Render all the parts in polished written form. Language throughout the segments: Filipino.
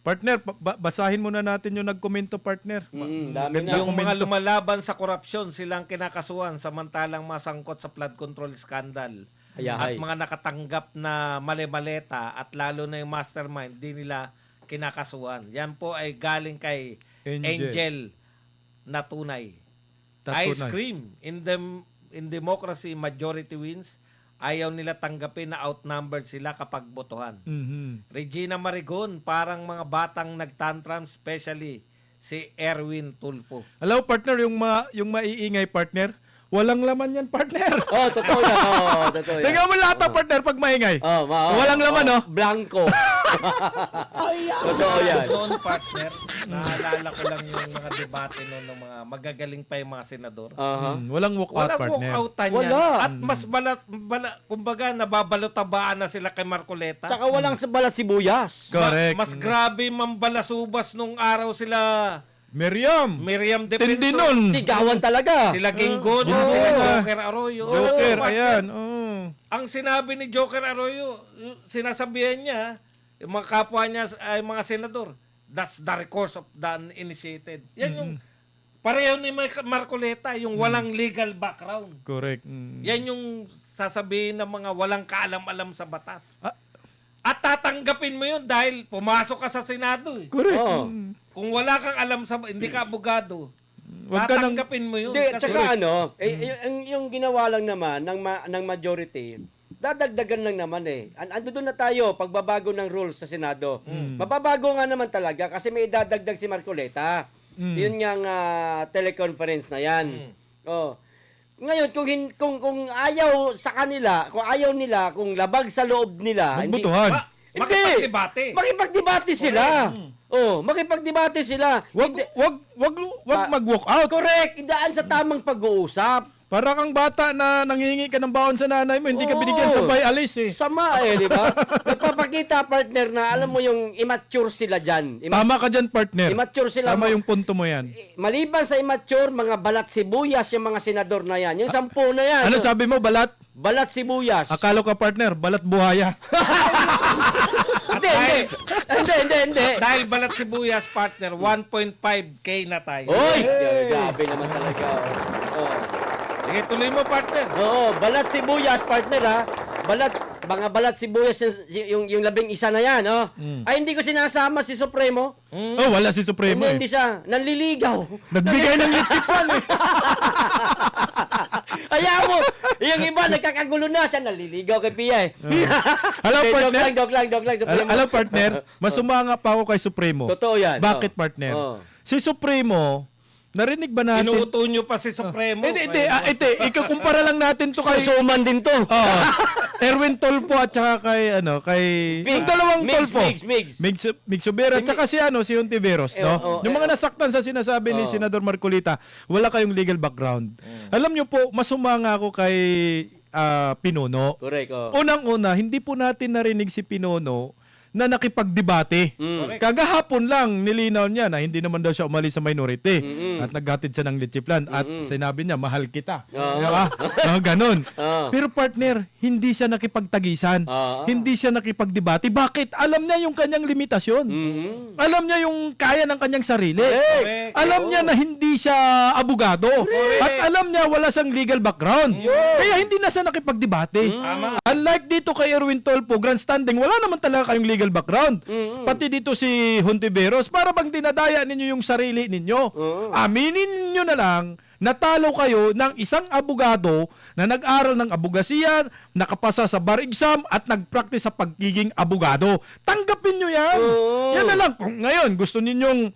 Partner, basahin muna natin yung nagkomento, partner. Dami na. Yung mga lumalaban sa korupsyon, silang kinakasuhan samantalang masangkot sa flood control scandal. At mga nakatanggap na mali-maleta at lalo na yung mastermind, di nila kinakasuhan. Yan po ay galing kay Angel na tunay. Ice cream. In democracy, majority wins. Ayaw nila tanggapin na outnumbered sila kapag botohan. Regina Marigon, parang mga batang nagtantrum, especially si Erwin Tulfo. Hello, partner, yung maiingay, partner. Walang laman yan, partner. Totoo yan. Totoo yan. Tingnan mo lahat, partner, pag maingay. Walang laman, no? Blanco. Totoo yan. Noon, partner, naalala ko lang yung mga debate noon ng mga magagaling pa yung mga senador. Walang walkout, partner. Walang walkoutan yan. At mas kumbaga, nababalot-tabaan na sila kay Marcoleta. Tsaka walang balat sibuyas. Correct. Mas grabe mambalasubas nung araw sila Miriam Defensor. Tindi nun. Sigawan talaga. Sila Gingono, sila Joker Arroyo. Joker, ayan. Ang sinabi ni Joker Arroyo, sinasabihan niya, yung mga kapwa niya ay mga senador, that's the recourse of the uninitiated. Yan yung pareho ni Marcoleta, yung walang legal background. Correct. Yan yung sasabihin ng mga walang kaalam-alam sa batas. At tatanggapin mo yun dahil pumasok ka sa Senado. Correct. Kung wala kang alam sa hindi ka abogado, Wag ka nang tatanggapin mo yun. Hindi, tsaka yung ginawa lang naman ng majority, dadagdagan lang naman Ando doon na tayo, pagbabago ng rules sa Senado. Mababago nga naman talaga kasi may idadagdag si Marcoleta. Yun nga teleconference na yan. Ngayon, kung ayaw sa kanila, kung ayaw nila, kung labag sa loob nila, magbutuhan. Makipagdebate. Makipagdebate sila. Makipagdebate sila. Wag mag-walk out. Correct. Idaan sa tamang pag-uusap. Para kang bata na nanghihingi ka ng baon sa nanay mo, hindi ka binigyan sabay alis Sama di ba? Nagpapakita, partner, na alam mo yung immature sila dyan. Tama ka dyan, partner. Immature sila. Tama yung punto mo yan. Maliban sa immature, mga balat sibuyas yung mga senador na yan. Yung 10 na yan. Ano sabi mo, balat? Balat sibuyas. Akala ka, partner, balat buhaya. Hindi. Dahil balat sibuyas, partner, 1.5K na tayo. Oy! Grabe naman talaga. Sige, tuloy mo, partner. Balat sibuyas, partner ha. Mga balat sibuyas yung 11 na yan, Ay, hindi ko sinasama si Supremo. Wala si Supremo Hindi siya. Nanliligaw. Nagbigay ng litipan Ayaw mo. Yung iba, nagkakagulo na siya. Nanliligaw kay Pia Hello, partner. Joke lang, Supremo. Alam, partner, masumanga pa ako kay Supremo. Totoo yan. Bakit, partner? Si Supremo, narinig ba natin? Inuuto nyo pa si Supremo. Hindi. Ikukumpara lang natin to kay... Suman din to. Erwin Tolpo at saka kay yung dalawang Tolpo. Mig Subera at saka si Hontiveros, no? Yung mga nasaktan sa sinasabi ni Senador Marcolita, wala kayong legal background. Alam niyo po, masumanga ako kay Pinono. Correct. Unang-una, hindi po natin narinig si Pinono na nakipagdebate. Kagahapon lang nilinaw niya na hindi naman daw siya umalis sa minority at naghatid siya ng lechiplan at sinabi niya, mahal kita. Diba? Ganon. Pero partner, hindi siya nakipagtagisan. Hindi siya nakipagdebate. Bakit? Alam niya yung kanyang limitasyon. Alam niya yung kaya ng kanyang sarili. Alam niya na hindi siya abogado. At alam niya wala siyang legal background. Kaya hindi na siya nakipagdebate. Unlike dito kay Erwin Tolpo, grandstanding, wala naman talaga kayong legal background. Pati dito si Hontiveros, para bang dinadaya ninyo yung sarili ninyo. Aminin niyo na lang, natalo kayo ng isang abogado na nag-aral ng abogasiya, nakapasa sa bar exam, at nag-practice sa pagiging abogado. Tanggapin nyo yan. Yan na lang. Kung ngayon, gusto ninyong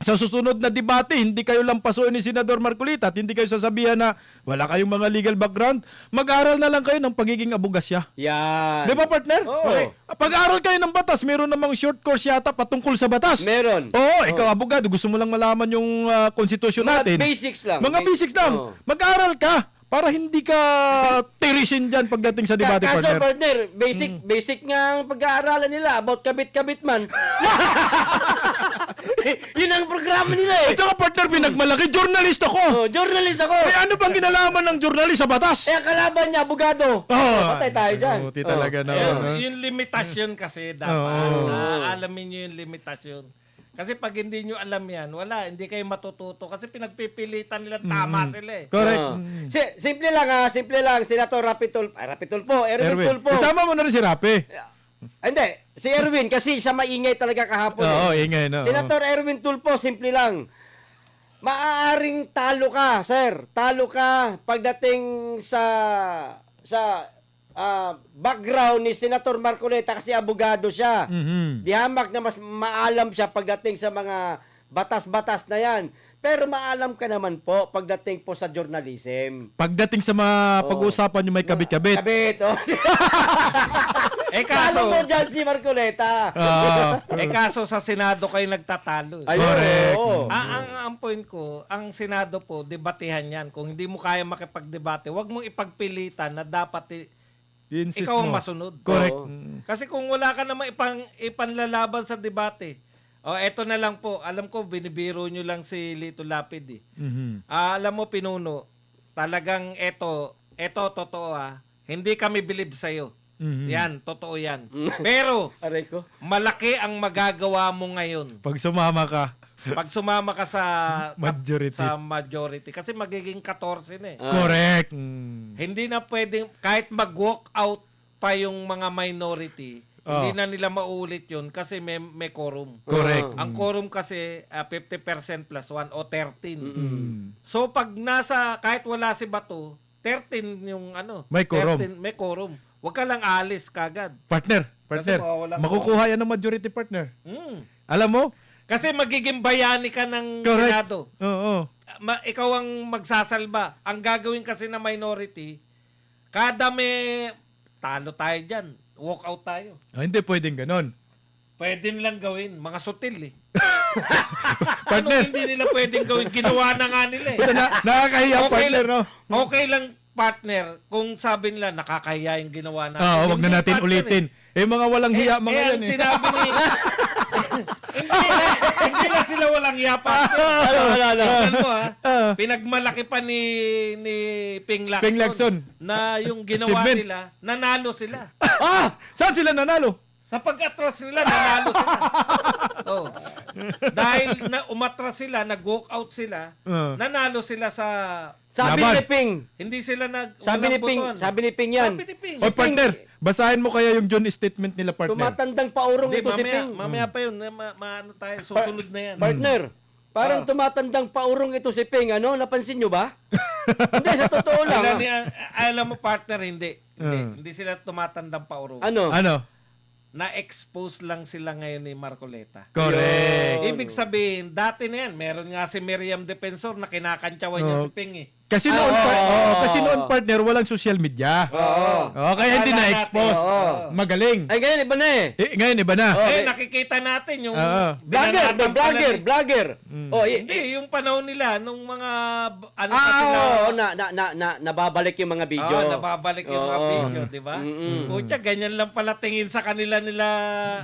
sa susunod na debate, hindi kayo lampasuin ni Senador Marcolita at hindi kayo sasabihan na wala kayong mga legal background, mag-aral na lang kayo ng pagiging abogasya. Yan. Di ba, partner? Pag-aral kayo ng batas, meron namang short course yata patungkol sa batas. Meron. Ikaw abogado, gusto mo lang malaman yung konstitusyon natin. Mga basics lang. Mga basics lang. Mag-aral ka para hindi ka tirisin dyan pagdating sa debate, Kaso, partner. basic nga ang pag-aaralan nila about kabit-kabit man. Yun ang programa nila eh. At saka partner, pinagmalaki, journalist ako. Oh, journalist ako. Eh ano bang kinalaman ng journalist sa batas? Eh, ang kalaban niya, abogado. Oh, Patay tayo dyan. Buti talaga na. Yung limitasyon kasi dapat. Oo. Alamin nyo yung limitasyon. Kasi pag hindi nyo alam yan, wala, hindi kayo matututo. Kasi pinagpipilitan nilang tama sila eh. Correct. Oh. Simple lang, Senator Rapitulpo, Erwin Erwin, Tulpo. kasama mo na rin si Rapi. Hindi, si Erwin kasi siya maingay talaga kahapon. Oo, eh. ingay na. Senator Erwin Tulpo, simple lang. Maaaring talo ka, sir. Talo ka pagdating sa background ni Senator Marcoleta kasi abogado siya. Mhm. Di hamak na mas maalam siya pagdating sa mga batas-batas na yan. Pero maalam ka naman po pagdating po sa journalism. Pagdating sa mga pag-uusapan yung may kabit-kabit. Kabit, oh. Eh Talo mo kaso, dyan si Marcoleta. kaso sa Senado kayo nagtatalo. Ayun, Correct. oo. Ang point ko, ang Senado po, debatehan yan. Kung hindi mo kaya makipagdebate, wag mong ipagpilitan na dapat I-insist ikaw ang mo. masunod. Correct. Oo. Kasi kung wala ka namang ipanlalaban sa debate, eto na lang po, alam ko binibiro nyo lang si Lito Lapid eh. Mhm. Alam mo Pinuno, talagang eto totoo hindi kami believe sa'yo. Mhm. Yan, totoo yan. Pero, Aray ko. malaki ang magagawa mo ngayon. Pag sumama ka, Pag sumama ka sa Majority. sa majority. Kasi magiging 14 na eh. correct. Hindi na pwedeng, kahit mag-walk out pa yung mga minority, hindi na nila maulit yun kasi may quorum. Correct. Ang quorum kasi 50% plus 1 o 13. Mm. So pag kahit wala si Bato, 13 yung May quorum. 13, may quorum. Huwag ka lang alis kagad. Partner, Kasi mawawalan makukuha yan ng majority partner. Mm. Alam mo? Kasi magiging bayani ka ng Correct. Senado. Oo. Ikaw ang magsasalba. Ang gagawin kasi na minority, kada may talo tayo dyan, walk out tayo. Hindi pwedeng ganon. Pwede nilang gawin. Mga sutil eh. Partner. Hindi nila pwedeng gawin? Ginawa na nga nila eh. Nakakahiya partner, no? Okay lang partner kung sabi nila nakakahiya yung ginawa natin. Oo, wag na Hindi, natin partner, ulitin. Eh, mga walang hiya mga ang yan eh. sinabi ni... hindi na sila walang hiya partner. Ano. Tingnan mo pinagmalaki pa ni Ping Lacson, Ping Lacson. na yung ginawa Achievement. nila, nanalo sila. Saan sila nanalo? Sa pag-atras nila, nanalo sila. Oh. Dahil na umatras sila, nag-walk out sila, nanalo sila sa... Sabi Laban. ni Ping. Hindi sila Sabi ni Ping. Sabi ni Ping yan. Sabi ni Ping. O partner, basahin mo kaya yung John statement nila partner. Tumatandang paurong Hindi, ito si Ping. mamaya pa yun. Maano tayo, susunod na yan. Partner, parang tumatandang paurong ito si Ping. Ano? Napansin nyo ba? Hindi, sa totoo lang. Alam mo partner, hindi. Hindi sila tumatandang paurong. Ano? Ano? Na-expose lang sila ngayon ni Marcoleta. Correct. Ibig sabihin, dati na yan, meron nga si Miriam Defensor na kinakantsawan niya si Ping eh. Kasi noon, kasi noon partner, walang social media. Oo. Kaya hindi Akala na-expose. natin, oo. Magaling. Ay, ganyan, iba na eh. Ngayon, iba na. Nakikita natin yung... Vlogger, binanatan pala ni- vlogger. Oh, Hindi, yung panahon nila, nung mga... Ano pa sila... nababalik yung mga video. Nababalik yung mga video, di ba? Kutya, ganyan lang pala tingin sa kanila nila...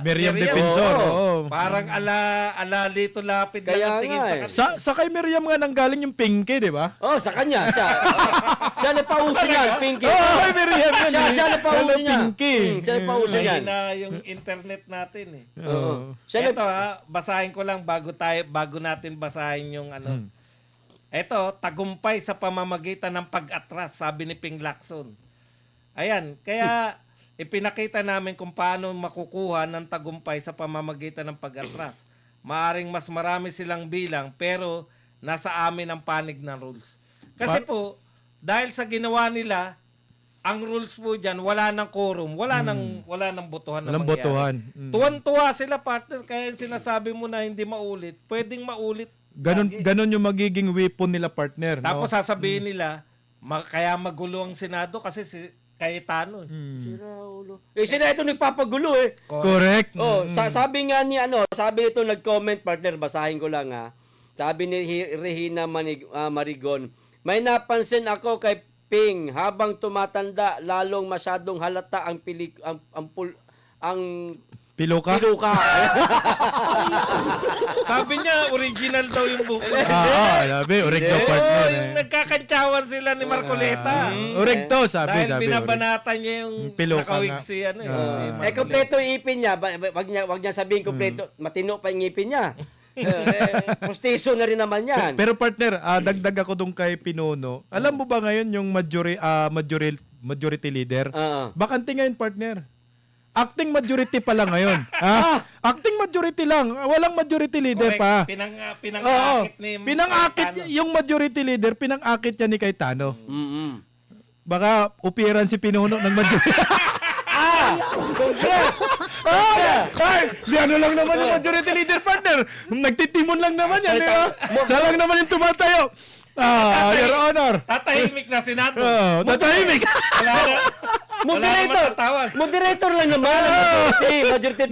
Miriam Defensor. Oo. Parang ala Lito Lapid lang Kaya ang tingin nga sa eh. kanila. Sa kay Miriam nga nanggaling yung pinky, di ba? Oh, sa kanya. Siya na pauso niyan, Pinky. Kay Miriam yan. Siya na pauso niya. Pinky. Siya na pauso niyan. Mahina yung internet natin eh. Oo. Siya Ito basahin ko lang bago natin basahin yung ano. Ito, tagumpay sa pamamagitan ng pag-atras, sabi ni Ping Lacson. Ayan, kaya ipinakita namin kung paano makukuha ng tagumpay sa pamamagitan ng pag-atras. Maaring mas marami silang bilang pero nasa amin ang panig ng rules. Kasi po, dahil sa ginawa nila, ang rules po dyan, wala nang quorum, wala nang botohan na Walang mangyari. botohan. Tuwan-tuwa sila, partner, kaya yung sinasabi mo na hindi maulit, pwedeng maulit. Ganon yung magiging weapon nila partner. Tapos no? sasabihin nila, kaya magulo ang Senado kasi si Cayetano. Sira ulo. Sila ito nagpapagulo eh. Correct. Oh, sabi nga ni sabi nito nag-comment partner, basahin ko lang ha. Sabi ni Regina Marigon, may napansin ako kay Ping habang tumatanda lalong masyadong halata ang Piluka? piluka. Sabi niya, original daw yung buko. Sabi, urig daw partner. Yung nagkakantsawan sila ni Marcoleta. Urig to, sabi. Dahil binabanata niya yung Piloka nakawig nga. si ano. si Marcoleta. Kompleto yung ipin niya. Wag niya sabihin kompleto. Matino pa yung ipin niya. Pustiso na rin naman yan. Pero partner, dagdag ako dun kay Pinono. Alam mo ba ngayon yung majority leader? Bakante ngayon, partner. Acting majority pa lang ngayon. Acting majority lang. Walang majority leader pa. Pinang-akit ni Pinang-akit Cayetano. yung majority leader, pinang-akit niya ni Cayetano. Baka upiran si Pinono ng majority. Congrats! Si ano lang naman yung majority leader, partner. Nagtitimon lang naman yan, di ba? Siya lang naman yung tumatayo. Your Honor. Tatahimik na Senado. Tatahimik. Moderator lang naman. Majority.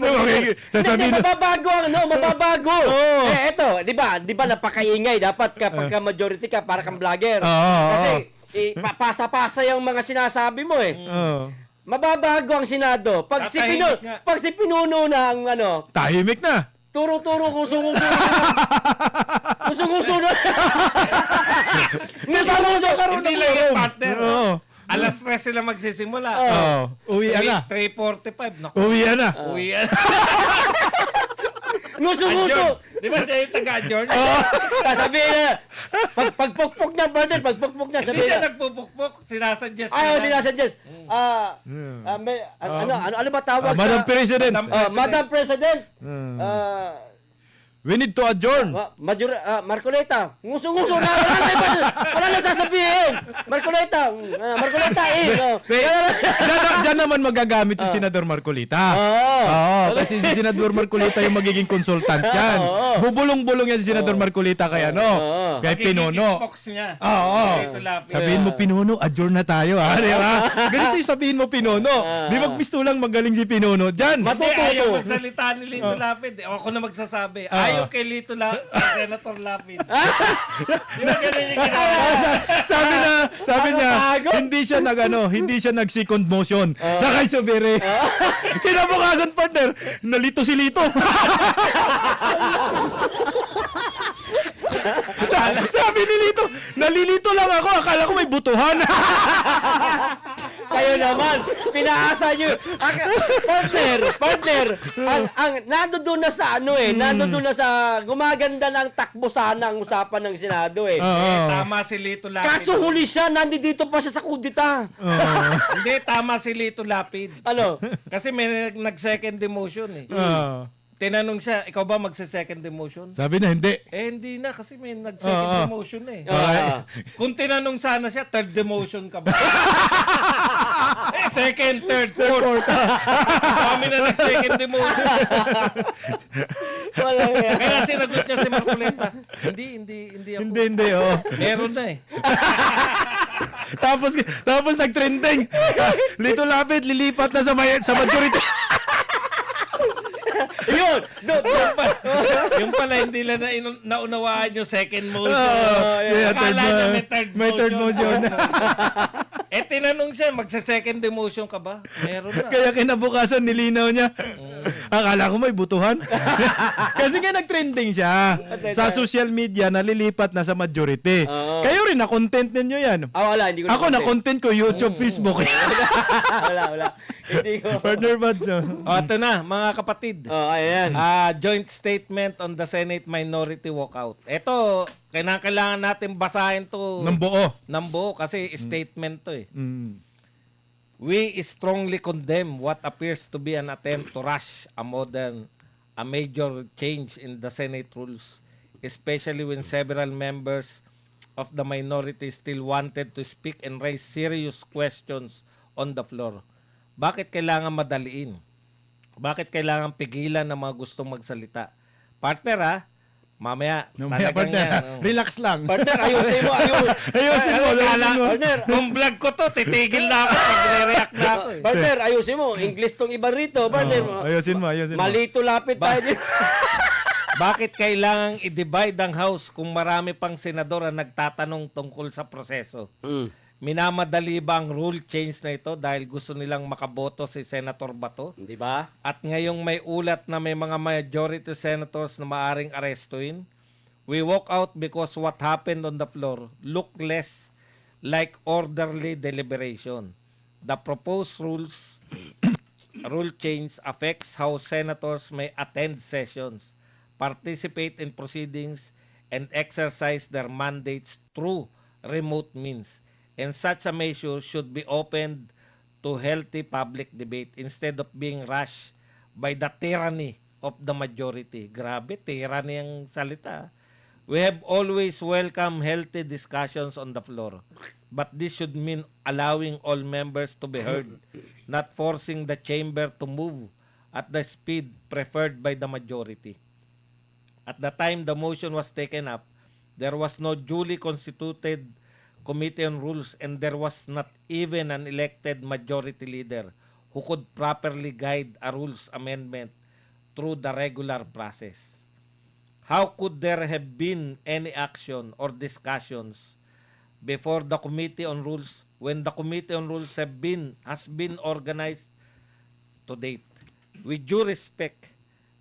Sasabihin na- Mababago ang mababago. Oo. Eto, di ba napakaingay dapat kapag ka majority ka para kang vlogger. Oo. Kasi pasa-pasa yung mga sinasabi mo eh. Mababago ang Senado. Pag si Pinuno na ang Tahimik na. turo-turo kusong-kuso. Kusong-kuso na. Hindi lang yung partner. Oo. Alas 3 sila magsisimula. Uwian na. 3:45. Naku. Uwian na. Uwian. Nguso-nguso. Di ba siya yung taga-adjourn? Sabihin na, pagpukpok niya, partner, pagpukpok niya, Hindi sabihin siya na. nagpupukpok. Sinasuggest Ayaw, nila. sinasuggest. Ano ba tawag sa... Madam President. Madam President. We need to adjourn. Marcoleta. Nguso-nguso na. Wala na sasabihin. Marcoleta. Diyan naman magagamit si Senador Marcolita. Kasi si Senador Marcolita yung magiging consultant yan. Bubulong-bulong yan si Senador Marcolita kay kay Pinono. Box niya. Ito lapis. Sabihin mo, Pinono, adjourn na tayo. Di ba? Ganito yung sabihin mo, Pinono. Di magmistulang magaling si Pinono. Diyan. Hindi, ayaw magsalita ni Lito Lapid. Ako na magsasabi. Ayaw kay Lito Lapid, Senator Lapid. Di ba ganun yung ginagawa? Sabi niya, hindi siya nag second motion. Sa kay Subiri. Kinabukasan, partner, nalito si Lito. Sabi ni Lito, nalilito lang ako, akala ko may butuhan. Kayo naman, pinaasa nyo. Partner, ang nandoon na sa nandoon na sa gumaganda ng takbo sana ang usapan ng Senado eh. Tama si Lito Lapid. Kaso huli siya, nandito pa siya sa kudita. Hindi, tama si Lito Lapid. Ano? Kasi may nag-second demotion eh. Tinanong siya, ikaw ba magse-second demotion? Sabi na, hindi. Hindi na kasi may nag-second demotion eh. Kung tinanong sana siya, third demotion ka ba? Second, third, fourth. Kami na nag-second demotion. Kaya sinagot niya si Marcoleta. Hindi ako. Hindi, Meron na eh. Tapos nag-trending. Lito Lapid, lilipat na sa majority. Yun! Yung pala hindi lang naunawaan yung second motion. Akala niya may third motion. Tinanong siya, magsa-second demotion ka ba? Meron na. Kaya kinabukasan nilinaw niya. Akala ko may butuhan. Kasi nga nag-trending siya. Sa social media, nalilipat na sa majority. Kayo rin, na-content ninyo yan. Wala, hindi ko Ako na-content ko, YouTube, Facebook. Wala. Hindi ko. Partner Buds. Ito na, mga kapatid. Ayan. Joint statement on the Senate minority walkout. Ito, kailangan natin basahin to Ng buo. Kasi statement to eh. Mm. We strongly condemn what appears to be an attempt to rush a major change in the Senate rules, especially when several members of the minority still wanted to speak and raise serious questions on the floor. Bakit kailangan madaliin? Bakit kailangan pigilan ng mga gustong magsalita? Partner mamaya talagang Partner, yan. relax lang. Partner, ayusin mo. Partner, kung vlog ko to, titigil na ako pag re-react na ako. Partner, ayusin mo. English tong iba rito. Partner, Ayusin mo. malito lapit tayo dito. Bakit kailangang i-divide ang House kung marami pang senador ang nagtatanong tungkol sa proseso? Minamadali ba ang rule change na ito dahil gusto nilang makaboto si Senator Bato? Di ba? At ngayong may ulat na may mga majority senators na maaring arestuin, we walk out because what happened on the floor looked less like orderly deliberation. The proposed rule change affects how senators may attend sessions, participate in proceedings, and exercise their mandates through remote means. And such a measure should be opened to healthy public debate instead of being rushed by the tyranny of the majority. Grabe, tyranny ang salita. We have always welcomed healthy discussions on the floor. But this should mean allowing all members to be heard, not forcing the chamber to move at the speed preferred by the majority. At the time the motion was taken up, there was no duly constituted Committee on Rules and there was not even an elected majority leader who could properly guide a rules amendment through the regular process. How could there have been any action or discussions before the Committee on Rules when the Committee on Rules has been organized to date? With due respect,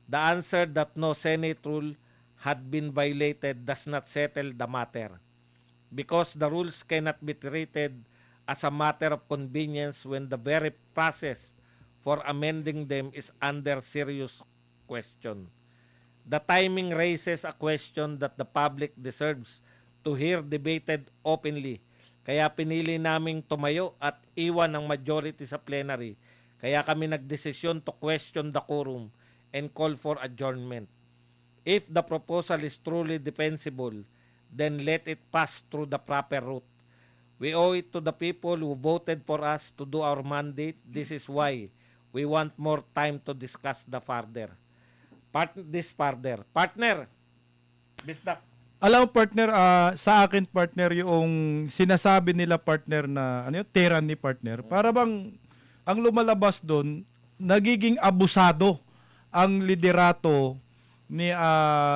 the answer that no Senate rule had been violated does not settle the matter, because the rules cannot be treated as a matter of convenience when the very process for amending them is under serious question. The timing raises a question that the public deserves to hear debated openly. Kaya pinili naming tumayo at iwan ang majority sa plenary. Kaya kami nagdesisyon to question the quorum and call for adjournment. If the proposal is truly defensible, then let it pass through the proper route. We owe it to the people who voted for us to do our mandate. This is why we want more time to discuss further. Partner, Bisdak. Alam mo, partner, sa akin, partner, yung sinasabi nila, partner, na tyranny, partner, para bang ang lumalabas doon, nagiging abusado ang liderato ni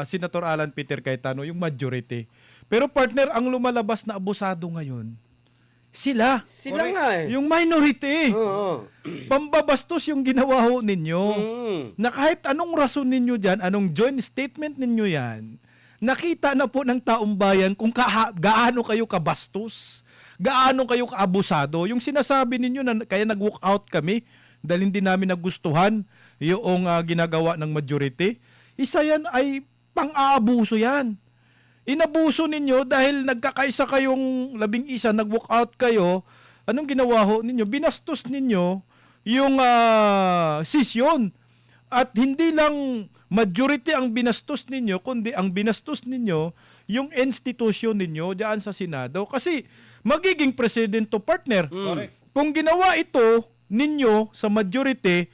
Senator Alan Peter Cayetano, yung majority. Pero partner, ang lumalabas na abusado ngayon, sila. Sila nga eh. Yung minority. Oo. Pambabastos yung ginawa ho ninyo. Mm. Na kahit anong rason ninyo dyan, anong joint statement ninyo yan, nakita na po ng taong bayan kung gaano kayo kabastos, gaano kayo kaabusado. Yung sinasabi ninyo na kaya nag-walk out kami dahil hindi namin nagustuhan yung ginagawa ng majority, isa yan ay pang-aabuso yan. Inabuso ninyo dahil nagkakaisa kayong 11, nag-walk out kayo. Anong ginawa ho ninyo? Binastos ninyo yung sesyon. At hindi lang majority ang binastos ninyo, kundi ang binastos ninyo yung institusyon ninyo diyan sa Senado. Kasi magiging presidente partner. Correct. Kung ginawa ito ninyo sa majority,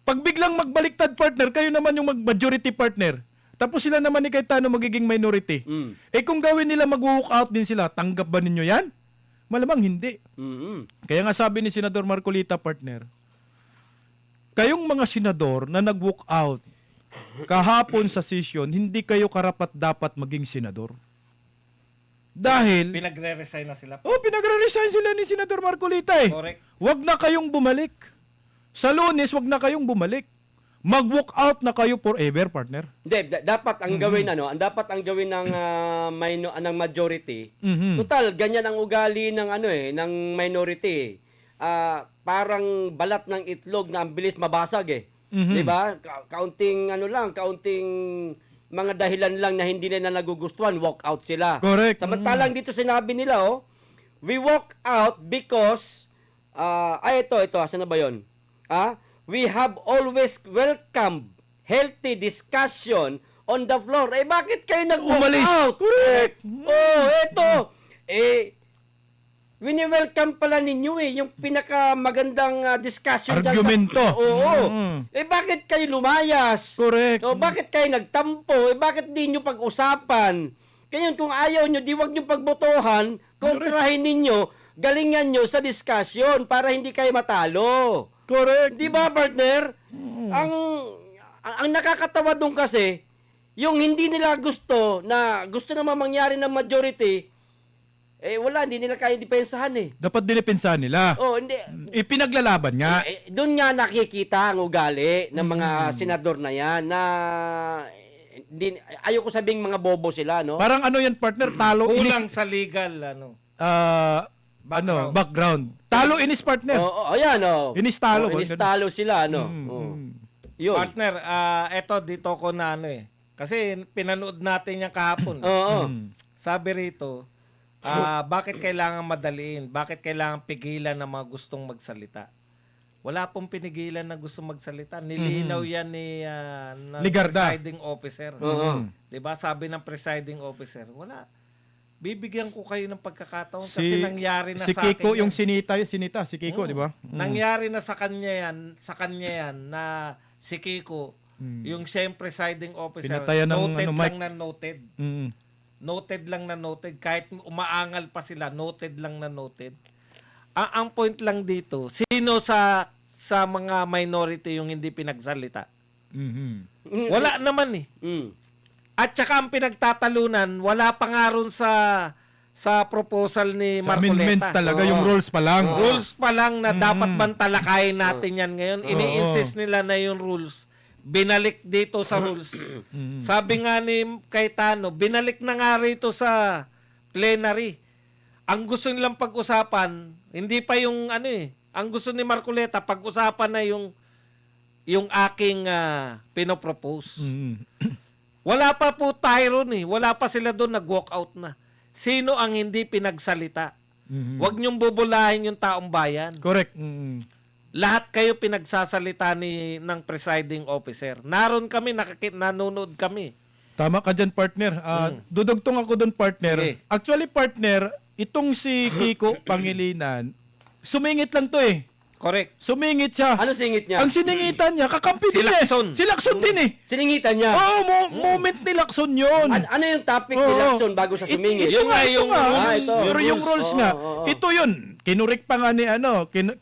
pag biglang magbaliktad partner, kayo naman yung majority partner. Tapos sila naman ni Cayetano magiging minority. Mm. Eh kung gawin nila mag-walk out din sila, tanggap ba ninyo yan? Malamang hindi. Mm-hmm. Kaya nga sabi ni Senador Marcolita, partner, kayong mga senador na nag-walk out kahapon sa session, hindi kayo karapat-dapat maging senador. Dahil Pinagre-resign na sila. pinagre-resign sila ni Senador Marcolita eh. Correct. Wag na kayong bumalik. Sa Lunes, wag na kayong bumalik. Mag-walk out na kayo forever, partner. Hindi, dapat ang gawin ang dapat ang gawin ng ng majority. Mhm. Total ganyan ang ugali ng ng minority. Parang balat ng itlog na ang bilis mabasag eh. Mhm. 'Di ba? Kaunting kaunting mga dahilan lang na hindi nila nagugustuhan, walk out sila. Correct. Samantalang dito sinabi nila, we walk out because ito, asan na ba 'yon? We have always welcomed healthy discussion on the floor. Eh, bakit kayo nag-walk Umalis. out? Correct. Ito. Wini-welcome pala ninyo yung pinakamagandang discussion dyan Argumento. Oo. Mm. Bakit kayo lumayas? Correct. Bakit kayo nagtampo? Bakit di nyo pag-usapan? Kaya kung ayaw nyo, di wag nyo pagbotohan, kontrahin ninyo, galingan nyo sa discussion para hindi kayo matalo. Correct. Di ba, partner? Ang nakakatawa doon kasi, yung hindi nila gusto naman mangyari ng majority, wala, hindi nila kaya depensahan eh. Dapat dinepensahan nila. Hindi. Ipinaglalaban nga. Doon nga nakikita ang ugali ng mga senador na yan na ayoko sabing mga bobo sila, no? Parang ano yan, partner, talo Kulang inis, sa legal, background. Talo inis, partner. Ayan, Inistalo, Inistalo sila, no? Yun. Partner, eto dito ko na kasi pinanood natin yung kahapon. Oo. Sabi rito, bakit kailangan madaliin? Bakit kailangan pigilan ng mga gustong magsalita? Wala pong pinigilan na gusto magsalita. Nilinaw yan ni ng Ligarda. presiding officer. Diba? Sabi ng presiding officer, wala. Bibigyan ko kayo ng pagkakataon kasi nangyari na si sa atin. Kiko yung yan. sinita, si Kiko, di ba? Nangyari na sa kanya yan na si Kiko, yung siyang presiding officer, Pinatayan ng, noted Mike. lang na noted. Mm. Noted lang na noted. Kahit umaangal pa sila, noted lang na noted. Ang point lang dito, sino sa mga minority yung hindi pinagsalita? Wala naman eh. At saka ang pinagtatalunan, wala pa nga ron sa proposal ni Sa Marcoleta. amendments talaga, yung rules pa lang. Rules pa lang na dapat bantalakayin natin yan ngayon. Ini-insist nila na yung rules. Binalik dito sa rules. Sabi nga ni Cayetano, binalik na nga rito sa plenary. Ang gusto nilang pag-usapan, hindi pa yung ang gusto ni Marcoleta, pag-usapan na yung aking pinopropose. Wala pa po tayo ron eh. Wala pa sila doon, nag-walk out na. Sino ang hindi pinagsalita? Huwag niyong bubulahin yung taong bayan. Correct. Lahat kayo pinagsasalita ng presiding officer. Naroon kami, nanonood kami. Tama ka dyan, partner. Dudugtong ako doon, partner. Sige. Actually, partner, itong si Kiko Pangilinan, sumingit lang to eh. Correct. Sumingit siya. Ano singit niya? Ang siningitan niya, kakampi Si din eh. Lacson. Si Lacson din eh. Siningitan niya. Moment ni Lacson yun. Ano yung topic ni Lacson bago sa sumingit? Ito nga, yung rules. ito. Pero yung rules nga. Ito yun. Kinurik pa nga ni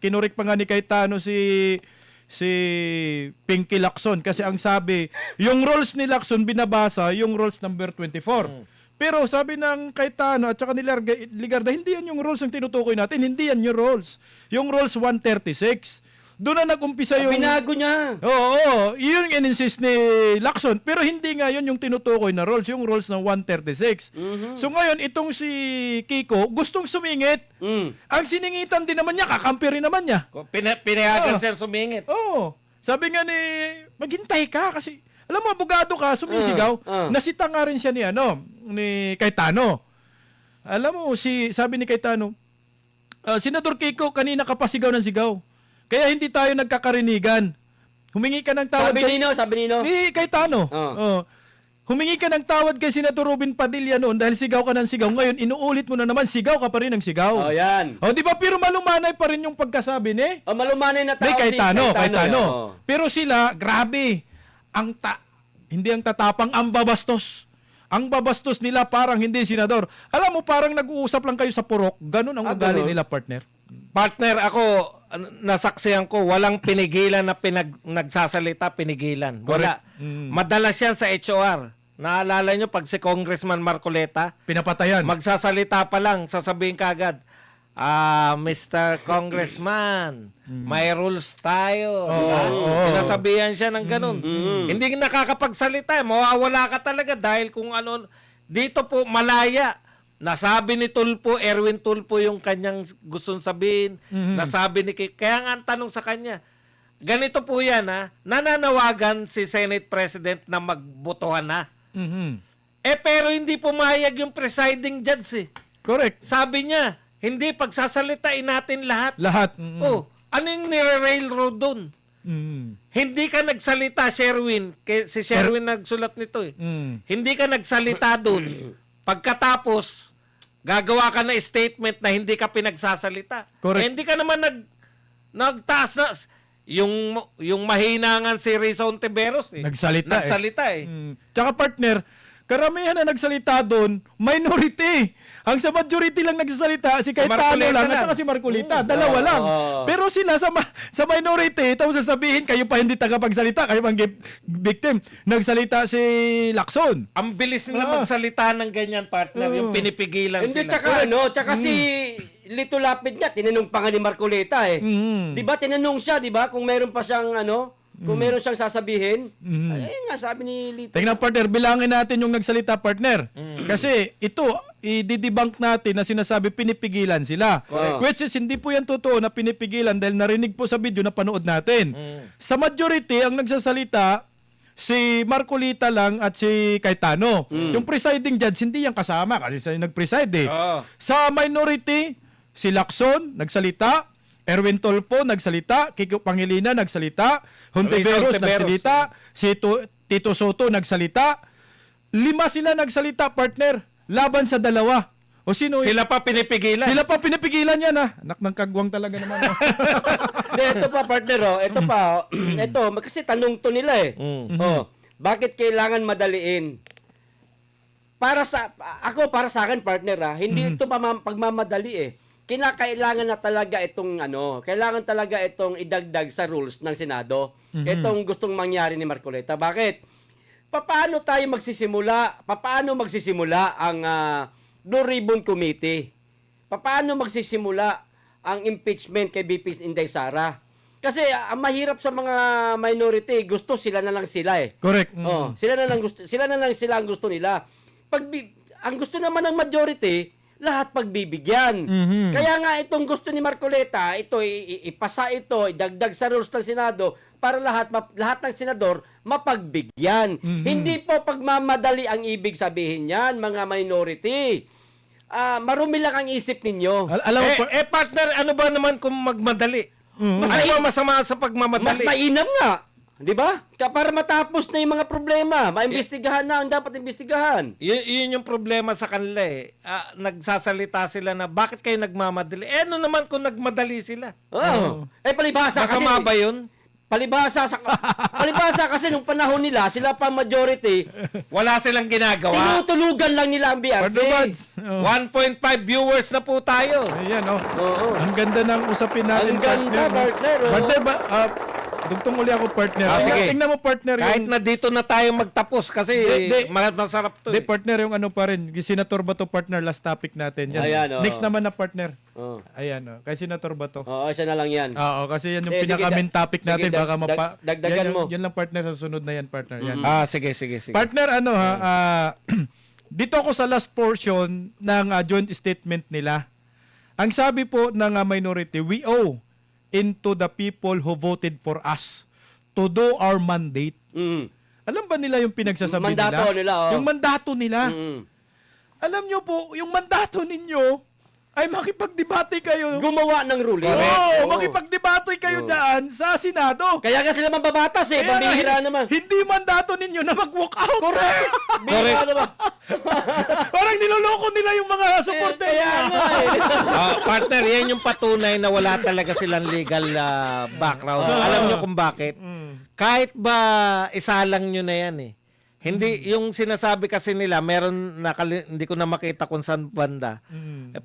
kinurik pa nga ni Cayetano si Pinky Lacson kasi ang sabi, yung rules ni Lacson binabasa yung rules number 24. Pero sabi ng Cayetano at saka ni Ligarda, hindi yan yung rules ang tinutukoy natin, hindi yan yung rules. Yung rules 136. Doon na nag-umpisa yung... Binago niya. Oo, yun yung in-insist ni Lacson. Pero hindi nga yun yung tinutukoy na rules, yung rules ng 136. So ngayon, itong si Kiko, gustong sumingit. Ang siningitan din naman niya, kakampi rin naman niya. Pinayagan siya sumingit. Oo. Sabi nga ni, maghintay ka kasi, alam mo, abogado ka, sumisigaw. Nasita nga rin siya ni Cayetano. Alam mo, sabi ni Cayetano, Senador Kiko, kanina ka pa sigaw ng sigaw. Kaya hindi tayo nagkakarinigan. Humingi ka ng tawad Sabi nino? ni Cayetano. Humingi ka ng tawad kay Senator Robin Padilla noon dahil sigaw ka ng sigaw. Ngayon, inuulit mo na naman, sigaw ka pa rin ng sigaw. Yan. Di ba? Pero malumanay pa rin yung pagkasabi ni Malumanay na tao Cayetano. Cayetano. Pero sila, grabe. Hindi ang tatapang, ang babastos. Ang babastos nila parang hindi senador. Alam mo, parang nag-uusap lang kayo sa purok. Ganun ang ugali nila, partner. Partner, ako, nasaksihan ko, walang pinigilan na nagsasalita, pinigilan. Wala. Madalas yan sa HOR. Naalala nyo, pag si Congressman Marcoleta, Pinapatayan. magsasalita pa lang, sasabihin kagad, Mr. Congressman, may rules tayo. Sinasabihan siya ng ganun. Hindi nakakapagsalita. Mawawala ka talaga dahil kung ano. Dito po, malaya. Nasabi ni Tulfo, Erwin Tulfo yung kanyang gustong sabihin. Nasabi ni kaya nga ang tanong sa kanya, ganito po yan nananawagan si Senate President na magbotohan na. Pero hindi pumayag yung presiding judge eh. Correct. Sabi niya, hindi pagsasalitain natin lahat. Lahat. Ano yung nire-railroad doon? Hindi ka nagsalita, Sherwin. Si Sherwin nagsulat nito eh. Hindi ka nagsalita doon. Pagkatapos, gagawa ka na statement na hindi ka pinagsasalita. Correct. Hindi ka naman nagtaas na. Yung mahinangan si Risa Ontiveros eh. Nagsalita eh. Tsaka partner, karamihan na nagsalita doon, minority. Ang sa majority lang nagsasalita, si Cayetano Marcoleta lang, at lang. saka si Marcolita. Dalawa lang. Pero sila sa minority, tapos sasabihin, kayo pa hindi tagapagsalita, kayo pang victim. Nagsalita si Lacson. Ang bilis nila magsalita ng ganyan, partner. Yung pinipigilan Hindi, sila. tsaka si Lito Lapid nga, tinanong pa nga ni Marcoleta eh. Di ba, tinanong siya, di ba, kung meron pa siyang kung meron siyang sasabihin. Ayun nga, sabi ni Lito. Tingnan partner, bilangin natin yung nagsalita partner. Kasi ito, i-debunk natin na sinasabi pinipigilan sila. Correct. Which is hindi po yan totoo na pinipigilan dahil narinig po sa video na panood natin. Sa majority, ang nagsasalita, si Marcolita lang at si Cayetano. Yung presiding judge, hindi yan kasama kasi siya yung nag-preside eh. Oo. Sa minority, si Lacson nagsalita, Erwin Tolpo nagsalita, Kiko Pangilinan nagsalita, Hontiveros Hontiveros. nagsalita, si Tito Soto nagsalita. 5 sila nagsalita, partner, laban sa 2. O sino? Sila pa pinipigilan. Sila pa pinipigilan yan, ha? Anak ng kagwang talaga naman. Hindi, ito pa, partner, ito pa, ito, kasi tanong to nila eh. Bakit kailangan madaliin? Para sa akin, partner, hindi ito pagmamadali eh. Kinakailangan na talaga kailangan talaga itong idagdag sa rules ng Senado. Itong gustong mangyari ni Marcoleta. Bakit? Paano tayo magsisimula? Paano magsisimula ang Blue Ribbon Committee? Paano magsisimula ang impeachment kay BP Inday Sara? Kasi ang mahirap sa mga minority, gusto sila na lang sila eh. Correct. Sila na lang sila ang gusto nila. Ang gusto naman ng majority, lahat pagbibigyan. Kaya nga itong gusto ni Marcoleta, ito ipasa ito, idagdag sa rules ng Senado para lahat ng senador mapagbigyan. Hindi po pagmamadali ang ibig sabihin niyan, mga minority. Marumi lang ang isip ninyo. Alam mo, Partner, ano ba naman kung magmadali? Ano ba masama sa pagmamadali? Mas mainam nga. Di ba? Para matapos na yung mga problema. Maimbestigahan na ang dapat imbestigahan. Yun yung problema sa kanila eh. Nagsasalita sila na bakit kayo nagmamadali? Ano naman kung nagmadali sila? Palibhasa kasi. Masama ba yun? Palibhasa kasi nung panahon nila, sila pa majority, Wala silang ginagawa. tinutulugan lang nila ang BRC. Partner Buds. 1.5 viewers na po tayo. Ayan, Oo. Ang ganda ng usapin natin, Ang ganda, partner. Partner, dugtong uli ako, partner. Sige. Tingnan mo, partner, Kahit yung... na dito na tayo magtapos kasi masarap to. Di, partner, yung pa rin. Senator Bato, partner, last topic natin. Yan. Ayan, oo. Next naman na, partner. Oo. Ayan, kay Senator Bato. Oo, isa na lang yan. Oo, kasi yan yung Sige, pinaka-main topic sige, natin. Baka dagdagan yan, mo. yan lang, partner, sa sunod na yan, partner. Yan. Sige. Partner, dito ako sa last portion ng joint statement nila. Ang sabi po ng minority, we owe into the people who voted for us to do our mandate. Alam ba nila yung pinagsasabi Mandato nila, oh. Yung mandato nila. Mm. Alam nyo po, yung mandato ninyo ay makipagdebate kayo. Gumawa ng ruling. Oo, makipagdebate kayo dyan sa Senado. Kaya nga sila mababatas eh. Kaya nga, Pambihira naman. Hindi mandato ninyo na mag-walk out. Correct. Bihira naman. Parang niloloko nila yung mga supporter. Kaya nga eh. Partner, yan yung patunay na wala talaga silang legal background. Alam nyo kung bakit? Kahit ba isalang nyo na yan eh. Hindi, yung sinasabi kasi nila, meron, hindi ko na makita kung saan banda.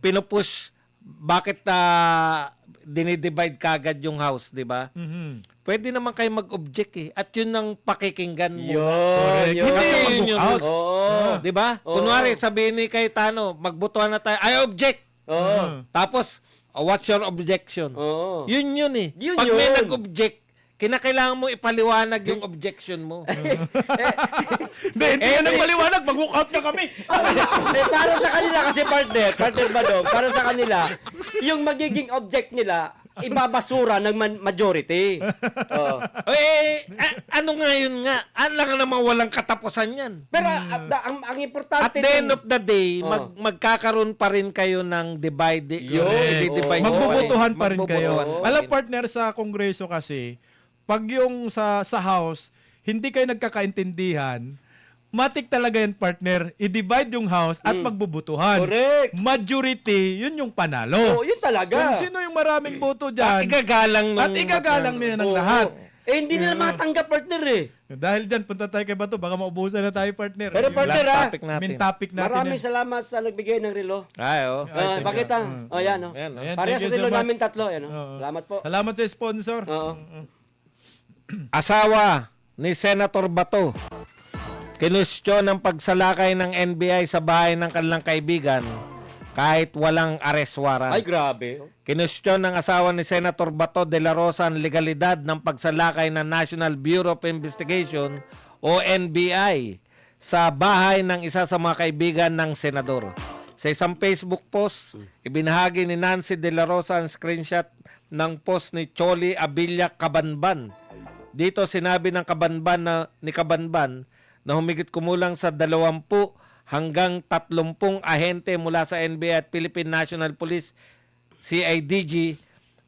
Pinupush, bakit dinidivide kagad yung house, di ba? Pwede naman kayo mag-object eh. At yun ang pakikinggan mo. Correct. Yun. Hindi Kasi yung yun mag-walk out. Oo. Di ba? Oo. Kunwari, sabihin ni Cayetano, magbutuhan na tayo. I object! Oo. Tapos, what's your objection? Oo. Yun eh. Yun Pag may yun. nag-object, kinakailangan mo ipaliwanag yung objection mo. Hindi yan ang maliwanag. Mag-walk out na kami. Para sa kanila kasi partner ba daw? Para sa kanila, yung magiging object nila, ibabasura ng majority. Oh. Ano nga yun nga? Alam nga naman walang katapusan yan. Pero ang importante At the end of the day, Oh. magkakaroon pa rin kayo ng divide. Yun. Magbubutuhan pa rin kayo. Magbubutuhan pa rin. Alam, partner, sa Kongreso kasi, pag yung sa House, hindi kayo nagkakaintindihan, matik talaga yan, partner. I-divide yung House at magbubutuhan. Correct. Majority, yun yung panalo. Oh, yun talaga. Kung sino yung maraming boto At dyan, igagalang at igagalang nila ng lahat. Eh, hindi nila matanggap, partner eh. Dahil dyan, punta tayo kay Bato. Baka maubusan na tayo, partner. Pero Yung partner, Last ah, topic natin. main topic natin. Maraming yan. salamat sa nagbigay ng relo. Ay, oh. Ay, thank Bakit you. ah? Oh, yan, oh. Ayan, oh. Ayan, Parehas thank sa you relo so much. namin tatlo. Yan, oh. Oo. Salamat po. Salamat sa sponsor. Oo. Asawa ni Senator Bato kinustyon ang pagsalakay ng NBI sa bahay ng kanilang kaibigan kahit walang arrest warrant. Ay, grabe. Kinustyon ng asawa ni Senator Bato de la Rosa ang legalidad ng pagsalakay ng National Bureau of Investigation o NBI sa bahay ng isa sa mga kaibigan ng senador. Sa isang Facebook post, ibinahagi ni Nancy de la Rosa ang screenshot ng post ni Choli Abilia Cabanban. Dito sinabi ng Cabanban na humigit kumulang sa 20 hanggang 30 ahente mula sa NBI at Philippine National Police CIDG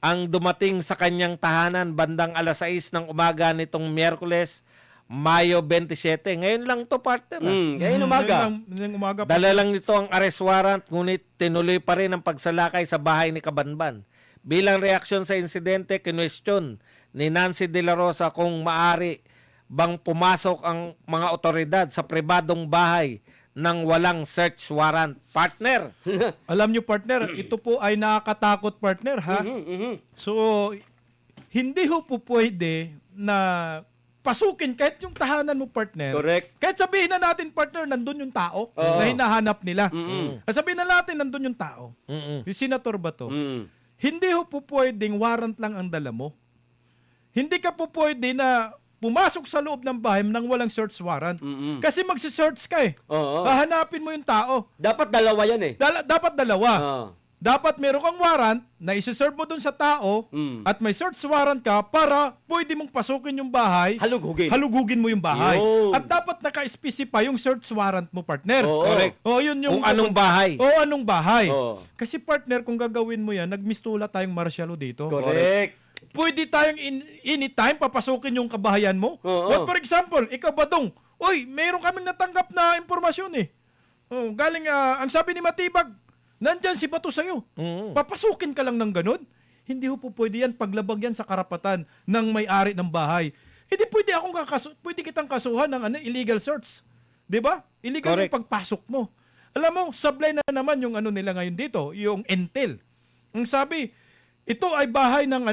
ang dumating sa kanyang tahanan bandang alas 6 ng umaga nitong Miyerkules, Mayo 27. Ngayon lang to, partner. Ngayon umaga. Ngayong umaga. Dala lang nito ang arrest warrant, ngunit tinuloy pa rin ang pagsalakay sa bahay ni Cabanban. Bilang reaksyon sa insidente, kinwestiyon ni Nancy de la Rosa kung maari bang pumasok ang mga otoridad sa pribadong bahay nang walang search warrant. Partner! Alam nyo, partner, ito po ay nakakatakot, partner, ha? So, hindi ho po pwede na pasukin kahit yung tahanan mo, partner. Correct. Kahit sabihin na natin, partner, nandun yung tao na hinahanap nila. Sabihin na natin, nandun yung tao. Mm-mm. Yung senator ba to? Mm. Hindi ho po pwedeng warrant lang ang dala mo. Hindi ka po pwede na pumasok sa loob ng bahay nang walang search warrant. Kasi magsi-search ka eh. Oo. Hahanapin mo yung tao. Dapat dalawa yan eh. Dapat dalawa. Oo. Dapat meron kang warrant na isi-serve mo dun sa tao at may search warrant ka para pwede mong pasukin yung bahay. Halugugin. Halugugin mo yung bahay. Yun. At dapat naka-specify yung search warrant mo, partner. Oo. Correct. O, yun yung... Kung anong bahay. O, anong bahay. Oo. Kasi, partner, kung gagawin mo yan, nagmistula tayong martialo dito. Correct. Pwede tayong anytime papasukin yung kabahayan mo. Oo. What, for example, ikaw Badong, oy, meron kaming natanggap na impormasyon eh. Oh, galing, ang sabi ni Matibag, nandyan si Bato sa'yo. Papasukin ka lang ng ganun. Hindi ho po pwede yan, paglabag yan sa karapatan ng may-ari ng bahay. Hindi pwede kitang kasuhan ng illegal search. 'Di ba? Illegal Correct. yung pagpasok mo. Alam mo, sablay na naman yung nila ngayon dito, yung Entel. Ang sabi, ito ay bahay ng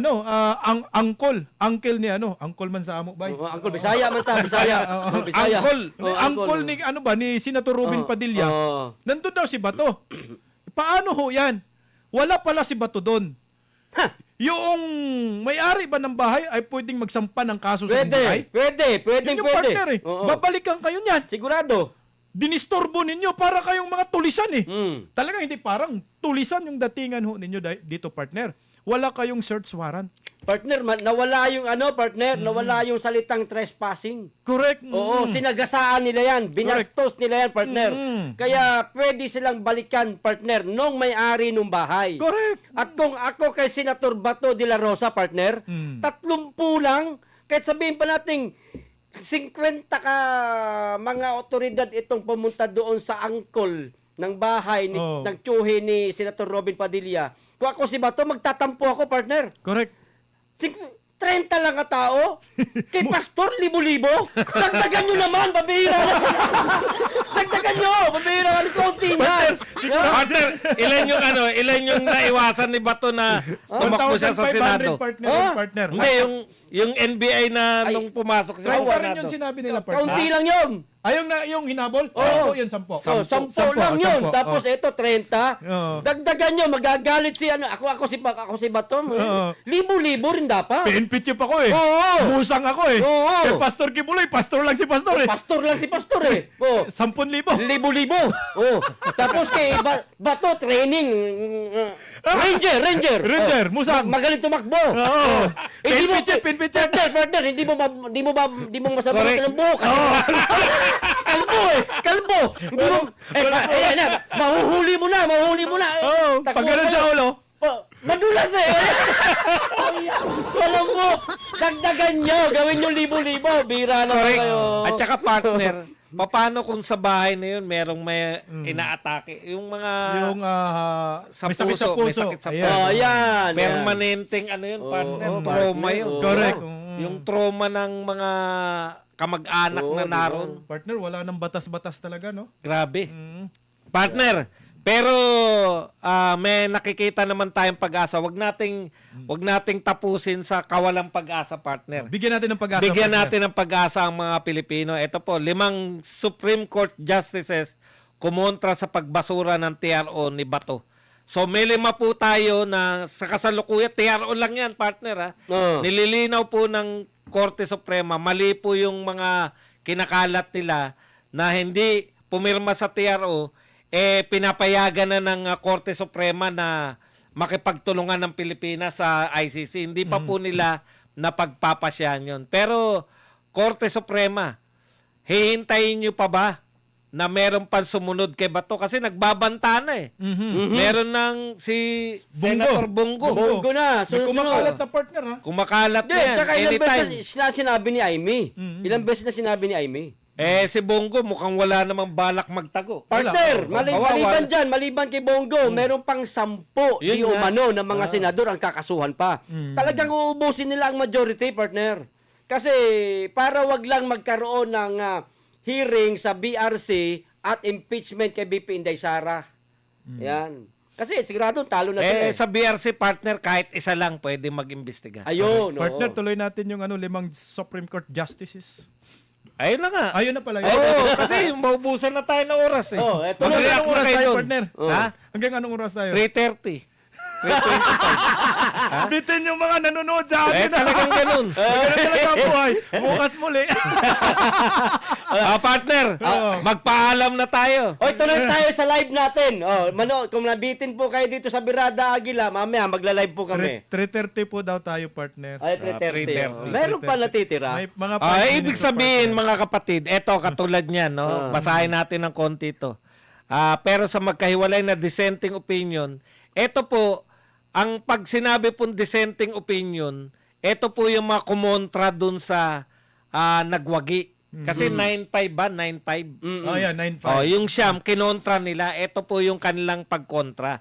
uncle ni uncle man sa amo bay. Uncle, Bisaya man ta, Bisaya. Oo. Bisaya. Uncle ni ni Senator Robin Padilla. Oo. Nandun daw si Bato. Paano ho yan? Wala pala si Bato doon. Ha! Yung may-ari ba ng bahay ay pwedeng magsampa ng kaso sa bahay? Pwede. Yun yung partner eh. Oo. Babalikan kayo niyan. Sigurado. Dinistorbo ninyo para kayong mga tulisan eh. Mm. Talagang hindi parang tulisan yung datingan ho ninyo dito, partner. Wala kayong search warrant. Partner, nawala yung nawala yung salitang trespassing. Correct. Oo, sinagasaan nila yan. Binastos nila yan, partner. Kaya pwede silang balikan, partner, nung may-ari ng bahay. Correct. At kung ako kay Senator Bato de la Rosa, partner, 30 lang, kahit sabihin pa nating 50 ka mga otoridad itong pumunta doon sa angkol ng bahay ng tiyuhe ni Senator Robin Padilla. Kung ako si Bato, magtatampo ako, partner. Correct. 30 lang ka tao? Kay Pastor, libo-libo? Dagdagan nyo naman, pabihira na. Dagdagan nyo, pabihira na. Konti na. Partner, ilan yung naiwasan ni Bato na tumakbo siya sa 1,500 Senado? partner. Hindi, yung NBI na nung pumasok siya Sampo sa rin Senado. yung sinabi nila, partner. Kaunti lang yun. Yung hinabol? Oo. Yun, 10. Oh, 10 lang yun. Tapos ito 30. Oo. Dagdagan nyo, magagalit si ako si Bato. Libo-libo rin dapat. PNP chief ako eh. Oo. Musang ako eh. Oo. Kay Pastor Kibuloy, pastor lang si pastor eh. Pastor lang si Pastor eh. Oh. 10,000. Libo-libo. Oh. Tapos kay Bato training Ranger. Ranger, musang. Magaling tumakbo. Oo. Hindi mo PNP chief. partner, hindi mo masabi ng buhok. Kalbo. Hindi mo mahuhuli mo na. Oo. Pag ganun sa ulo. Madulas eh. Walang mo. Dagdagan nyo. Gawin nyo libo-libo. Bira na Correct. kayo. At saka partner, paano kung sa bahay na yun merong may inaatake? Yung mga Yung sa may sakit sa puso, may puso. sakit sa Ayan. puso. Oh, yan. Permanenteng ano yun, partner, Oo, trauma partner, yun. oo. Correct. Yung trauma ng mga kamag-anak Oo, na di ba? naroon. Partner, wala nang batas-batas talaga, no? Grabe. Mm. Partner, pero may nakikita naman tayong pag-asa. Wag nating tapusin sa kawalang pag-asa, partner. Bigyan natin ng pag-asa. Bigyan partner. natin ng pag-asa ang mga Pilipino. Ito po, 5 Supreme Court justices kumontra sa pagbasura ng TRO ni Bato. So may 5 po tayo na sa kasalukuyan, TRO lang yan, partner. Ha? Oo. Nililinaw po ng Korte Suprema, mali po yung mga kinakalat nila na hindi pumirma sa TRO, pinapayagan na ng Korte Suprema na makipagtulungan ng Pilipinas sa ICC. Hindi pa po nila napagpapasyahan yun. Pero, Korte Suprema, hihintayin nyo pa ba na meron pang sumunod kay Bato? Kasi nagbabanta na eh. Mhm. Meron ng si Senator Bongo. Bonggo na. May kumakalat Sunod-sunod. na partner, ha? Kumakalat Hindi, na yan. tsaka ilang Anytime. beses na sinabi ni Aimee. Ilang beses na sinabi ni Aimee. Si Bongo mukhang wala namang balak magtago. Partner, Wala. maliban dyan, maliban kay Bongo, meron pang 10 di Yun nga. umano ng mga senador ang kakasuhan pa. Talagang uubusin nila ang majority, partner. Kasi para wag lang magkaroon ng hearing sa BRC at impeachment kay BP Inday Sara. Yan. Kasi sigurado talo na sila. Sa BRC partner, kahit isa lang pwede mag-imbestiga. Ayun, Partner, oo. tuloy natin yung 5 Supreme Court justices. Ayun na nga. Ayun na pala yun. Oo, kasi maubusan na tayo ng oras eh. Oh, eto Hanggang Mag-react anong na oras kayo tayo, dun. partner? Oh. Ha? Hanggang anong oras tayo? 3:30. Bitin yung mga nanonood sa atin. Talagang ganun. Ganun talaga ang buhay. Bukas muli. Partner, magpaalam na tayo. Oy, tuloy tayo sa live natin. Oh, kung nabitin po kayo dito sa Birada Agila, mamaya magla-live po kami. 3:30 po daw tayo, partner. Ay, 3:30. 3:30. Meron pa natitira. May mga 5 Ibig minutes, sabihin partner. mga kapatid, eto katulad niyan, no? Basahin natin ng konti ito. Pero sa magkahiwalay na dissenting opinion, eto po, ang pag sinabi pong dissenting opinion, eto po yung mga kumontra dun sa nagwagi. Kasi 9-5 ba? 9-5? Oh, yeah, 9-5. Yung siyam, kinontra nila, ito po yung kanilang pagkontra.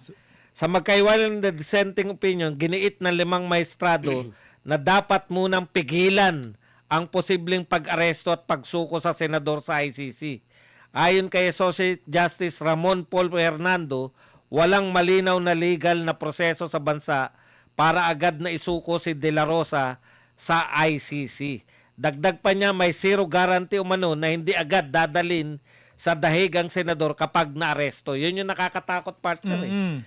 Sa magkaiwalang na dissenting opinion, giniit ng 5 maestrado na dapat munang pigilan ang posibleng pag-aresto at pagsuko sa senador sa ICC. Ayon kay Associate Justice Ramon Paul Hernando, walang malinaw na legal na proseso sa bansa para agad na isuko si De La Rosa sa ICC. Dagdag pa niya, may zero guarantee umano na hindi agad dadalin sa dahig ang senador kapag naaresto. Yun yung nakakatakot, partner. Eh.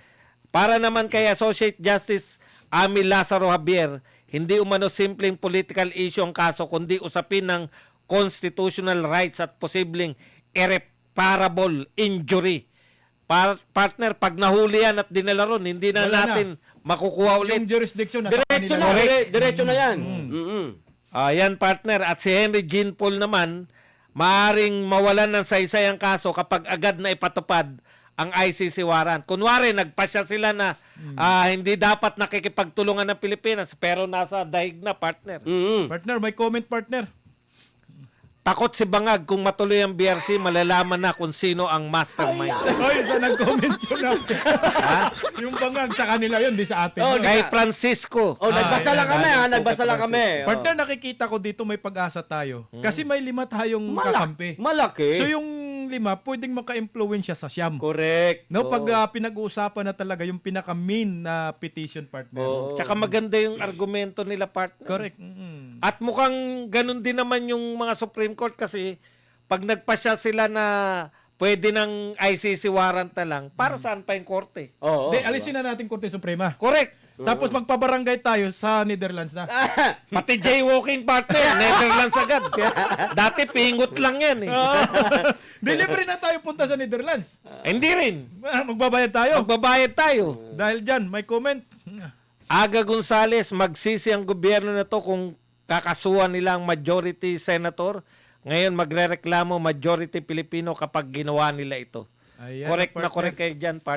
Para naman kay Associate Justice Ami Lazaro Javier, hindi umano simpleng political issue ang kaso, kundi usapin ng constitutional rights at posibleng irreparable injury. Partner, pag nahuli yan at dinala ron, hindi na Wala na. natin makukuha ulit. Yung jurisdiction nasa Diretso kanila. na, diretso na yan. Yan, partner. At si Henry Jean Paul naman, maaring mawalan ng saysay ang kaso kapag agad na ipatupad ang ICC warrant. Kunwari, nagpasya sila na hindi dapat nakikipagtulungan ng Pilipinas pero nasa dahig na, partner. Partner, may comment, partner. Takot si Bangag kung matuloy ang BRC, malalaman na kung sino ang mastermind. Oy, isa nag-comment yun na. Yung bangag sa kanila yun, di sa atin. Oh, yun. Kay Francisco. Oh, nagbasa lang kami, ha? galing po Nagbasa kay lang kami. Oh. Partner, nakikita ko dito may pag-asa tayo. Kasi may 5 tayong kakampi. Malaki. So yung 5, pwedeng maka-impluwensya sa siyam. Correct. No, Oo. pag pinag-uusapan na talaga yung pinaka-main na petition, partner. Oo. Tsaka maganda yung argumento nila, partner. Correct. At mukhang ganun din naman yung mga Supreme Court kasi pag nagpasya sila na pwede ng ICC warrant na lang, para saan pa yung korte? Oo. Di, alisin na natin Korte Suprema. Correct. Tapos magpabarangay tayo sa Netherlands na. Pati jaywalking partner, Netherlands agad. Dati pingot lang yan eh. Delivery na tayo punta sa Netherlands. Hindi rin. Magbabayad tayo. Magbabayad tayo. Dahil dyan, may comment. Aga Gonzales, magsisi ang gobyerno na to kung kakasuhan nila ang majority senator. Ngayon magrereklamo majority Pilipino kapag ginawa nila ito. Ayan, Correct na partner. correct kayo dyan, partner.